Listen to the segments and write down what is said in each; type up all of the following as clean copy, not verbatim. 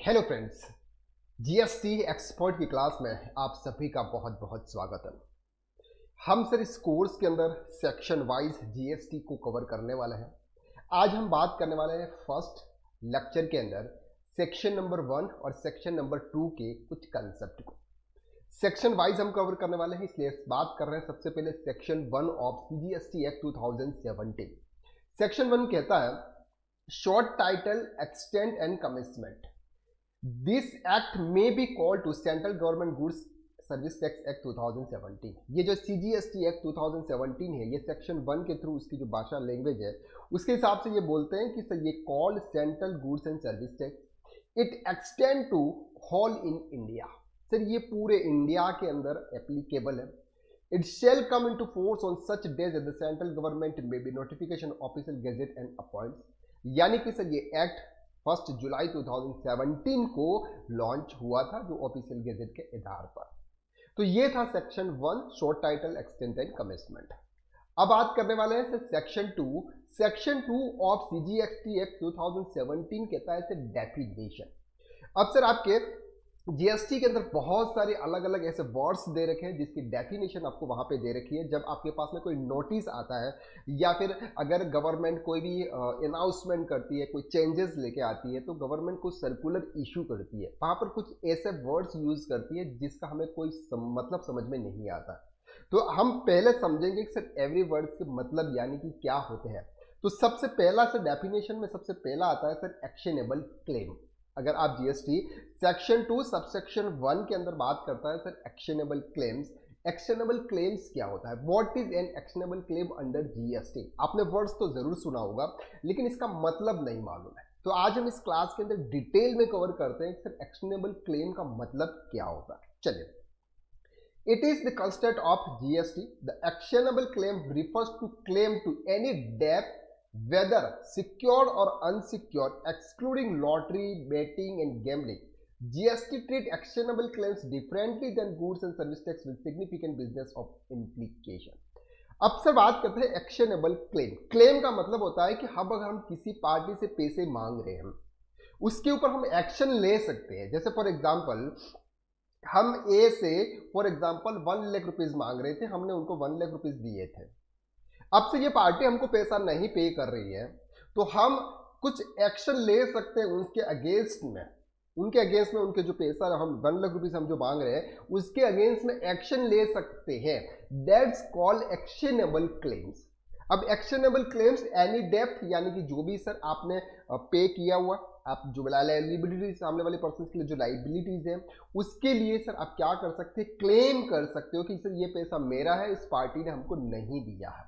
Hello friends, GST expert की class में आप सभी का बहुत बहुत स्वागत है। हम सर इस कोर्स के अंदर सेक्शन वाइज जीएसटी को कवर करने वाले हैं। आज हम बात करने वाले हैं फर्स्ट लेक्चर के अंदर सेक्शन नंबर 1 और सेक्शन नंबर 2 के कुछ कंसेप्ट को सेक्शन वाइज हम कवर करने वाले हैं, इसलिए बात कर रहे हैं सबसे पहले section 1 of GST act 2017। Section 1 कहता है short title extent and commitment. This act may be called to central government goods service tax act 2017। ये जो सीजीएसटी एक्ट 2017 है, ये सेक्शन 1 के थ्रू उसकी जो भाषा लैंग्वेज है उसके हिसाब से ये बोलते हैं कि सर ये called central goods and service tax. It extend to whole in India. Sir ये पूरे इंडिया के अंदर एप्लीकेबल है। It shall come into force on such days that the central government may be notification official gazette and appoints. यानी कि sir ये act 1 जुलाई 2017 को launch हुआ था, जो ऑफिशियल गैजेट के आधार पर। तो ये था section 1 short title extent and commitment. अब बात करने वाले हैं sir section 2। Section 2 of CGST act 2017 कहता है सर डेफिनेशन। अब सर आपके जीएसटी के अंदर बहुत सारे अलग अलग ऐसे वर्ड्स दे रखे हैं जिसकी डेफिनेशन आपको वहां पे दे रखी है। जब आपके पास में कोई नोटिस आता है या फिर अगर गवर्नमेंट कोई भी अनाउंसमेंट करती है, कोई चेंजेस लेके आती है, तो गवर्नमेंट को सर्कुलर इशू करती है, वहां पर कुछ ऐसे वर्ड्स यूज करती है जिसका हमें कोई मतलब समझ में नहीं आता। तो हम पहले समझेंगे कि सर एवरी वर्ड के मतलब यानी कि क्या होते हैं। तो सबसे पहला सर डेफिनेशन में सबसे पहला आता है सर एक्शनेबल क्लेम। अगर आप जीएसटी सेक्शन 2 सबसेक्शन 1 के अंदर बात करता है sir actionable claims. Actionable claims क्या होता है? What is an actionable claim under GST? आपने वर्ड्स तो जरूर सुना होगा लेकिन इसका मतलब नहीं मालूम है। तो आज हम इस क्लास के अंदर डिटेल में कवर करते हैं सर एक्शनेबल क्लेम का मतलब क्या होता है। चलिए, it is the concept of GST. The actionable claim refers to claim to any debt, whether secured or unsecured, excluding lottery, betting and gambling. GST treat actionable claims differently than goods and service tax with significant business of implication. अब sir बात करते हैं actionable claim. Claim का मतलब होता है कि हम अगर हम किसी पार्टी से पैसे मांग रहे हैं, उसके ऊपर हम एक्शन ले सकते हैं। जैसे फॉर एग्जांपल हम ए से फॉर एग्जांपल 1 लाख रुपीज मांग रहे थे, हमने उनको 1 लाख रुपीज दिए थे। अब से ये पार्टी हमको पैसा नहीं पे कर रही है, तो हम कुछ एक्शन ले सकते हैं उनके अगेंस्ट में। उनके जो पैसा हम 1 लाख रुपीज हम जो मांग रहे हैं उसके अगेंस्ट में एक्शन ले सकते हैं। That's called actionable claims. अब एक्शनेबल क्लेम्स एनी डेप्थ यानी कि जो भी सर आपने पे किया हुआ, आप जो लाइबिलिटी सामने वाले पर्सन के लिए जो लाइबिलिटीज है उसके लिए सर आप क्या कर सकते हैं, क्लेम कर सकते हो कि सर ये पैसा मेरा है, इस पार्टी ने हमको नहीं दिया है।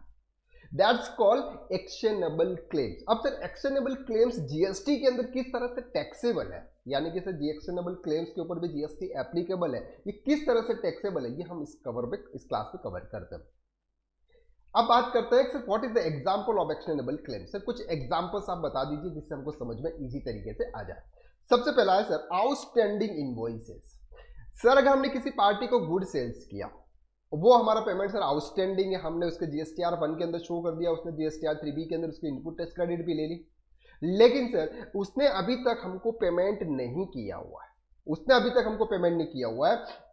That's called actionable claims. अब सर एक्शनेबल क्लेम्स जीएसटी के अंदर किस तरह से टैक्सेबल है, यानी कि सर एक्शनेबल क्लेम्स के ऊपर भी जीएसटी एप्लीकेबल है, ये किस तरह से टैक्सेबल है, ये हम इस क्लास में कवर करते हैं। अब बात करते हैं sir what is the example of actionable claim. Sir कुछ एग्जांपल्स आप बता दीजिए जिससे हमको समझ में इजी तरीके से आ जाए। सबसे पहला है सर आउटस्टैंडिंग इनवॉइसेस। सर अगर हमने किसी पार्टी को गुड सेल्स किया, वो हमारा पेमेंट सर आउटस्टैंडिंग है, हमने उसके जीएसटीआर 1 के अंदर शो कर दिया, उसने जीएसटीआर 3B के अंदर उसकी इनपुट टैक्स क्रेडिट भी ले ली, लेकिन सर उसने अभी तक हमको पेमेंट नहीं किया हुआ है।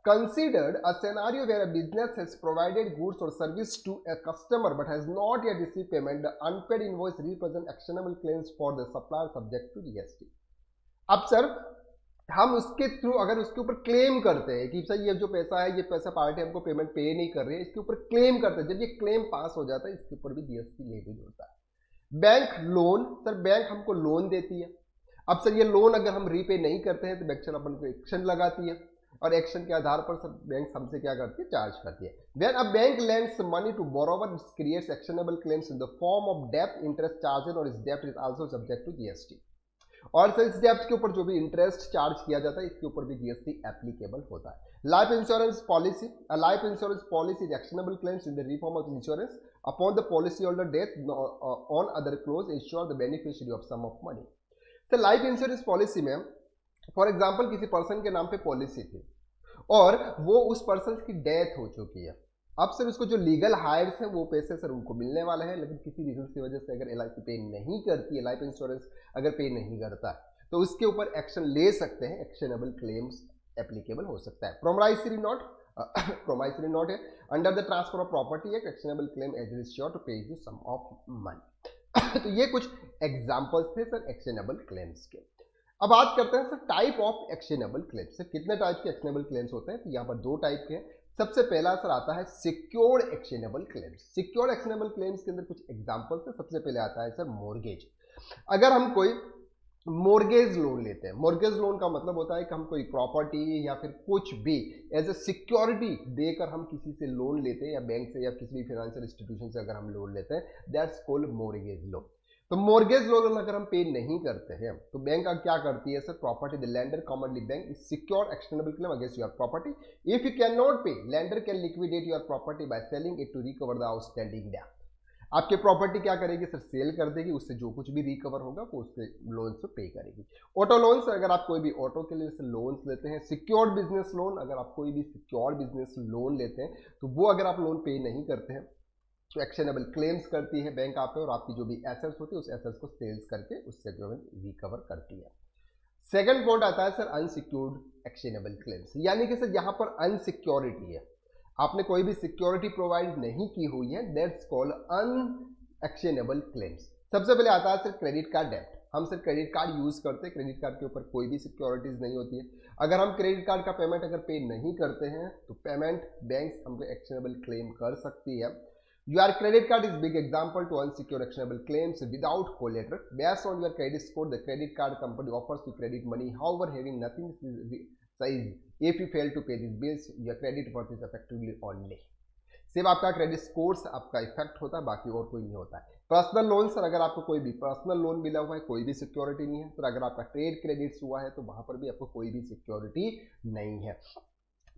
Considered a scenario where a business has provided goods or service to a customer but has not yet received payment, the unpaid invoice represent actionable claims for the supplier subject to GST. अब sir हम उसके through अगर उसके ऊपर claim करते हैं कि sir ये जो पैसा है, ये पैसा पार्टी हमको पेमेंट पे नहीं कर रही है, इसके ऊपर क्लेम करते हैं, जब ये क्लेम पास हो जाता है इसके ऊपर भी जीएसटी लेवी होता है। बैंक लोन, सर बैंक हमको लोन देती है। अब सर ये लोन अगर हम रीपे नहीं करते हैं तो बैंक अपन को एक्शन लगाती है, और एक्शन के आधार पर सर बैंक हमसे क्या करती है, चार्ज करती है। When a bank lends money to borrower it creates actionable claims in the form of डेब्ट, इंटरेस्ट चार्जेस और इस डेब्ट is also subject to GST. और सर इस डेब्ट के ऊपर जो भी इंटरेस्ट चार्ज किया जाता है इसके ऊपर भी जीएसटी एप्लीकेबल होता है। Life insurance policy, a life insurance policy is actionable claims in the reform of insurance upon the policy holder death on other close insure the beneficiary of sum of money. तो life insurance policy में for example किसी person के नाम पे policy थी और वो उस पर्सन की डेथ हो चुकी है। अब सर उसको जो लीगल हायर्स हैं वो पैसे सर उनको मिलने वाले हैं, लेकिन किसी रीजन की वजह से अगर एलआईसी पे नहीं करती है, लाइफ इंश्योरेंस अगर पे नहीं करता है, तो उसके ऊपर एक्शन ले सकते हैं, एक्शनेबल क्लेम्स एप्लीकेबल हो सकता है। प्रोमाइसरी नोट प्रोमाइसरी नोट है under the transfer of property act actionable claim as is sure to pay the sum of money. तो ये कुछ एग्जांपल्स थे सर एक्शनेबल क्लेम्स के। अब बात करते हैं sir type of actionable claims. कितने टाइप के एक्शनेबल क्लेम्स होते हैं? तो यहाँ पर 2 टाइप के हैं। सबसे पहला सर आता है secured actionable claims. Secured actionable claims के अंदर कुछ एग्जांपल्स है। सबसे पहले आता है सर मॉर्गेज। अगर हम कोई मॉर्गेज लोन लेते हैं, मॉर्गेज लोन का मतलब होता है कि हम कोई प्रॉपर्टी या फिर कुछ भी एज ए सिक्योरिटी देकर हम किसी से लोन लेते हैं, या बैंक से या किसी भी फाइनेंशियल इंस्टीट्यूशन से अगर हम लोन लेते हैं, दैट्स कॉल्ड मॉर्गेज लोन। तो मॉर्गेज लोन अगर हम पे नहीं करते हैं तो बैंक क्या करती है sir, property the lender commonly bank is secure actionable claim against your property. If you can not pay, lender can liquidate your property by selling it to recover the outstanding debt. आपकी property क्या करेगी sir, cell कर देगी, उससे जो कुछ भी recover होगा वो उससे लोन से पे करेगी। ऑटो लोन्स, अगर आप कोई भी ऑटो के लिए लोन्स लेते हैं। सिक्योर्ड बिजनेस लोन, अगर आप कोई भी सिक्योर्ड बिजनेस लोन लेते हैं तो वो अगर आप लोन पे नहीं करते हैं तो एक्शनेबल क्लेम्स करती है बैंक आप पे, और आपकी जो भी एसेट्स होती है उस एसेट्स को सेल्स करके उससे जो है रिकवर करती है। सेकंड पॉइंट आता है सर अनसिक्योर्ड एक्शनेबल क्लेम्स, यानी कि सर यहाँ पर अनसिक्योरिटी है, आपने कोई भी सिक्योरिटी प्रोवाइड नहीं की हुई है, दैट्स कॉल्ड अनएक्शनेबल क्लेम्स। सबसे पहले आता है सर क्रेडिट कार्ड डेब्ट। हम सर क्रेडिट कार्ड यूज करते हैं, क्रेडिट कार्ड के ऊपर कोई भी सिक्योरिटीज नहीं होती है। अगर हम क्रेडिट कार्ड का पेमेंट अगर पे नहीं करते हैं तो पेमेंट बैंक हमको एक्शनेबल क्लेम कर सकती है। Your credit card is big example to unsecured actionable claims without collateral. Based on your credit score, the credit card company offers you credit money. However, having nothing size, if you fail to pay this bills, your credit worth is effectively only. सिर्फ आपका credit score आपका effect होता है, बाकी और कोई नहीं होता है। पर्सनल लोन सर, अगर आपको कोई भी पर्सनल लोन मिला हुआ है, कोई भी सिक्योरिटी नहीं है। सर अगर आपका ट्रेड क्रेडिट्स हुआ है तो वहां पर भी आपको कोई भी सिक्योरिटी नहीं है।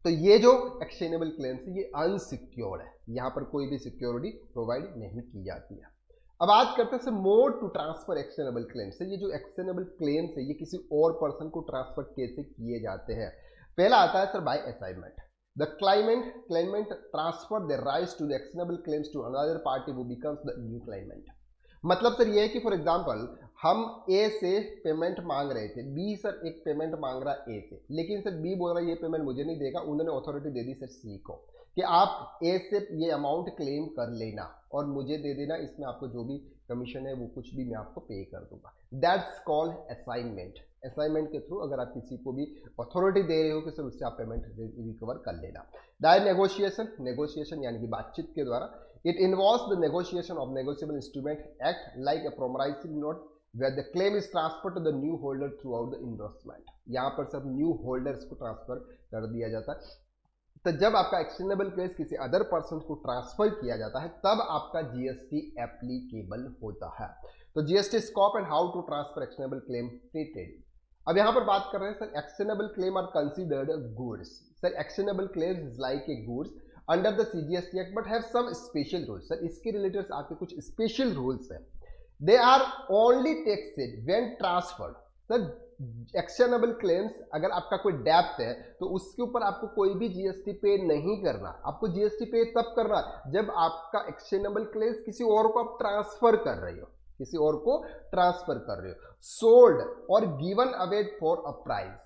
तो ये जो एक्शनेबल क्लेम्स है ये अनसिक्योर्ड है, यहाँ पर कोई भी सिक्योरिटी प्रोवाइड नहीं की जाती है। अब बात करते हैं mode to transfer actionable claims. ये जो एक्शनेबल क्लेम्स है ये किसी और पर्सन को ट्रांसफर कैसे किए जाते हैं? पहला आता है sir by assignment. The claimant transfer the rights to the actionable claims to another party who becomes the new claimant. मतलब सर ये है कि फॉर एग्जांपल हम ए से पेमेंट मांग रहे थे, बी सर एक पेमेंट मांग रहा ए से, लेकिन सर बी बोल रहा है ये पेमेंट मुझे नहीं देगा। उन्होंने अथॉरिटी दे दी सर सी को कि आप ए से ये अमाउंट क्लेम कर लेना और मुझे दे देना, इसमें आपको जो भी कमीशन है वो कुछ भी मैं आपको पे कर दूंगा। That's called assignment. असाइनमेंट के थ्रू अगर आप किसी को भी अथॉरिटी दे रहे हो कि सर उससे आप पेमेंट रिकवर कर लेना। डायरेक्ट नेगोशिएशन, नेगोशिएशन यानी कि बातचीत के द्वारा। It involves the negotiation of negotiable instrument act like a promissory note where the claim is transferred to the new holder throughout the endorsement। यहाँ पर सब न्यू होल्डर्स को ट्रांसफर कर दिया जाता है। तो जब आपका एक्शनेबल केस किसी अदर पर्सन को ट्रांसफर किया जाता है तब आपका जीएसटी एप्लीकेबल होता है। तो GST scope and how to transfer actionable claim treated. अब यहाँ पर बात कर रहे हैं sir actionable claim are considered goods. Sir actionable claim is like a goods under the CGST act but have some special rules. Sir इसके related आपके कुछ स्पेशल रूल्स है। They are only taxed when transferred। Sir actionable claims अगर आपका कोई डेप्ट है तो उसके ऊपर आपको कोई भी जीएसटी पे नहीं करना। आपको जीएसटी पे तब करना जब आपका एक्शनेबल क्लेम्स किसी और को आप ट्रांसफर कर रहे हो, किसी और को ट्रांसफर कर रहे हो। सोल्ड और given away for a price.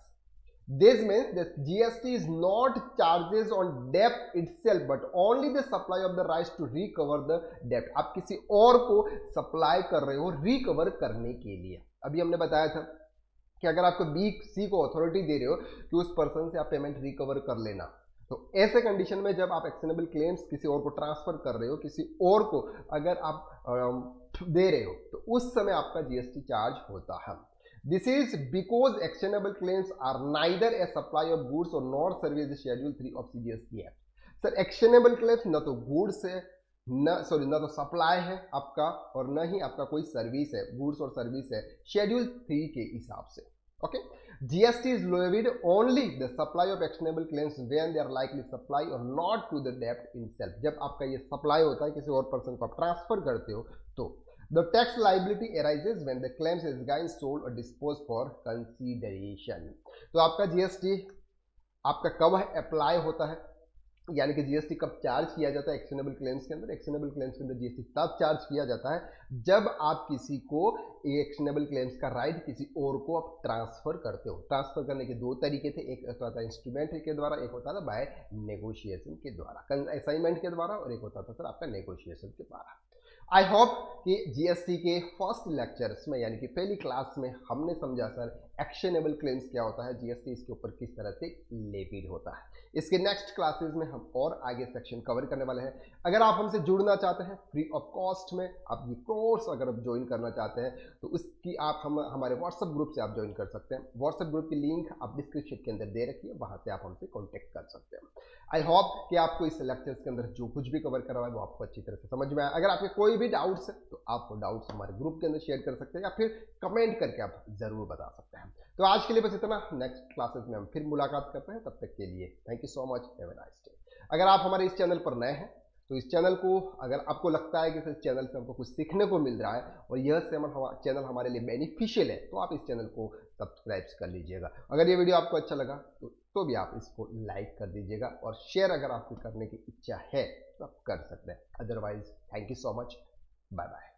This means that GST is not charges on debt itself but only the supply of the rights to recover the debt। आप किसी और को सप्लाई कर रहे हो रिकवर करने के लिए। अभी हमने बताया था कि अगर आपको बी सी को अथॉरिटी दे रहे हो कि उस पर्सन से आप पेमेंट रिकवर कर लेना, तो ऐसे कंडीशन में जब आप एक्शनेबल क्लेम्स किसी और को ट्रांसफर कर रहे हो, किसी और को अगर आप दे रहे हो तो उस समय आपका जीएसटी चार्ज होता है। This is because actionable claims are neither a supply of goods or nor service schedule 3 of CGST Act। Sir actionable claims न तो goods है न तो सप्लाई है आपका और न ही आपका कोई सर्विस है, गुड्स और सर्विस है शेड्यूल 3 के हिसाब से। Okay, GST is levied only the supply of actionable claims when they are likely supply or not to the debt itself। जब आपका ये सप्लाई होता है किसी और पर्सन को आप ट्रांसफर करते हो तो the tax liability arises when the claims is again sold or disposed for consideration। तो आपका जीएसटी आपका कब अप्लाई होता है? यानी कि जीएसटी कब चार्ज किया जाता है एक्शनेबल क्लेम्स के अंदर? एक्शनेबल क्लेम्स के अंदर जीएसटी तब चार्ज किया जाता है जब आप किसी को एक्शनेबल क्लेम्स का राइट किसी और को आप ट्रांसफर करते हो। ट्रांसफर करने के दो तरीके थे, एक होता था इंस्ट्रूमेंट के द्वारा, एक होता था बाय नेगोशिएशन के द्वारा, असाइनमेंट के द्वारा, और एक होता था सर आपका नेगोशिएशन के द्वारा। आई होप कि जीएसटी के फर्स्ट लेक्चर्स में यानी कि पहली क्लास में हमने समझा सर एक्शनेबल क्लेम्स क्या होता है, जीएसटी इसके ऊपर किस तरह से लेविड होता है। इसके नेक्स्ट क्लासेस में हम और आगे सेक्शन कवर करने वाले हैं। अगर आप हमसे जुड़ना चाहते हैं फ्री ऑफ कॉस्ट में, आप ये कोर्स अगर आप ज्वाइन करना चाहते हैं तो उसकी आप हमारे व्हाट्सएप ग्रुप से आप ज्वाइन कर सकते हैं। व्हाट्सएप ग्रुप की लिंक आप डिस्क्रिप्शन के अंदर दे रखी है, वहां से आप हमसे कॉन्टेक्ट कर सकते हैं। आई होप कि आपको इस लेक्चर्स के अंदर जो कुछ भी कवर करा हुआ है वो आपको अच्छी तरह से समझ में आया। अगर आपके कोई भी डाउट्स है तो आप वो डाउट्स हमारे ग्रुप के अंदर शेयर कर सकते हैं या फिर कमेंट करके आप जरूर बता सकते हैं। तो आज के लिए बस इतना, नेक्स्ट क्लासेस में हम फिर मुलाकात करते हैं, तब तक के लिए thank you so much, have a nice day. अगर आप हमारे इस चैनल पर नए हैं तो इस चैनल को, अगर आपको लगता है कि इस चैनल से हमको कुछ सीखने को मिल रहा है और यह चैनल हमारे लिए बेनिफिशियल है तो आप इस चैनल को सब्सक्राइब कर लीजिएगा। अगर ये वीडियो आपको अच्छा लगा तो भी आप इसको लाइक कर दीजिएगा, और शेयर अगर आपको करने की इच्छा है तो आप कर सकते हैं। Otherwise thank you so much, bye bye.